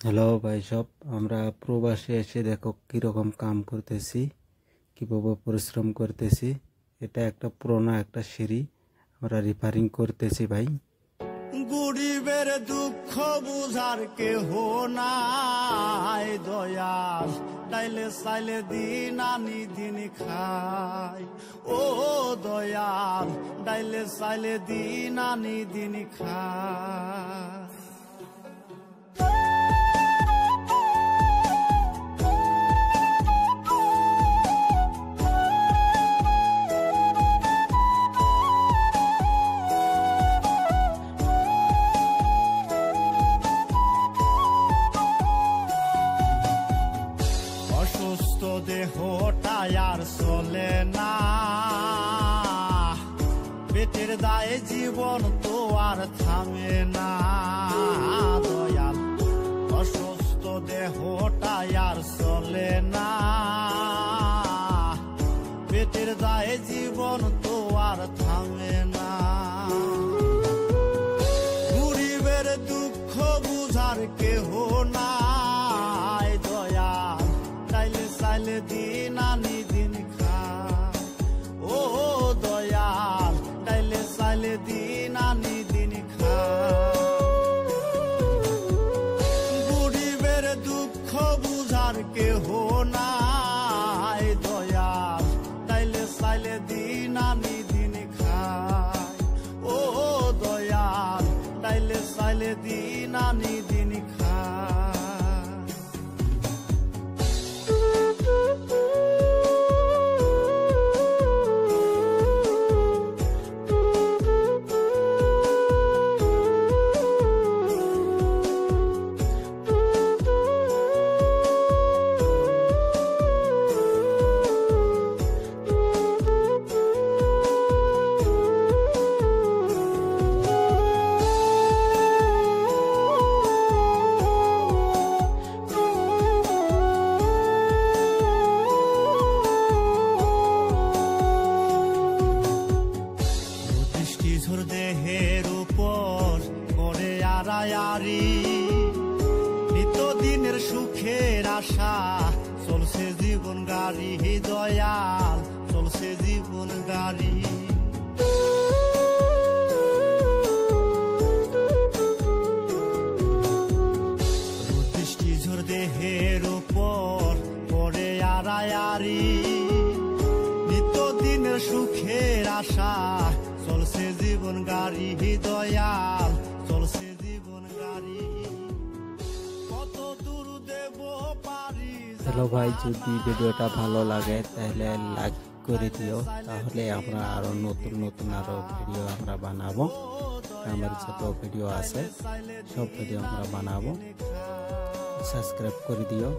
Hello ভাই সব, আমরা প্রবাসে এসে দেখো কিরকম কাম করতেছি, কিভাবে পরিশ্রম করতেছি। এটা একটা পুরোনো একটা সিঁড়ি আমরা রিপেয়ারিং করতেছি ভাই। গরিবের দুঃখ বুঝার কেহ নাই দয়াল, তাইলে চাইলে দিন আনি দিন খাই। ও দয়াল, ডাইলে চাইলে দিন আনি দিন খাই। অসুস্থ দেহটা আর চলে না, পেটের দায়ে জীবন তো আর থামে না দয়াল। অসুস্থ দেহটা আর চলে না, পেটের দায়ে জীবন তো আর থামে না। গরিবের দুঃখ বুঝার কেহ নাই দয়াল, তাইলে চাইলে দিন আনি দিন খাই। ও দয়াল, তাইলে চাইলে দিন আনি দিন খাই। গরিবের দুঃখ বুঝার কেহ নাই দয়াল, তাইলে চাইলে দিন আনি দিন খাই। ও দয়াল, তাইলে চাইলে দিন আনি দিন খাই। ঝোর দেহের উপর করে আড়ায়ারি, নিত্যদিনের সুখের আশা চলছে জীবন গাড়ি দয়াল, চলছে জীবন গাড়ি। দৃষ্টি ঝোর দেহের উপর করে আড়ায়ারি, নিত্যদিনের সুখের আশা চলছে জীবন গাড়ি দয়াল, চলছে জীবন গাড়ি। কত দূর দেব পারি। হ্যালো ভাই, যদি ভিডিওটা ভালো লাগে তাহলে লাইক করে দিও, তাহলে আমরা আরো নতুন নতুন আরো ভিডিও আমরা বানাবো। আমার যত ভিডিও আছে সব ভিডিও আমরা বানাবো, সাবস্ক্রাইব করে দিও।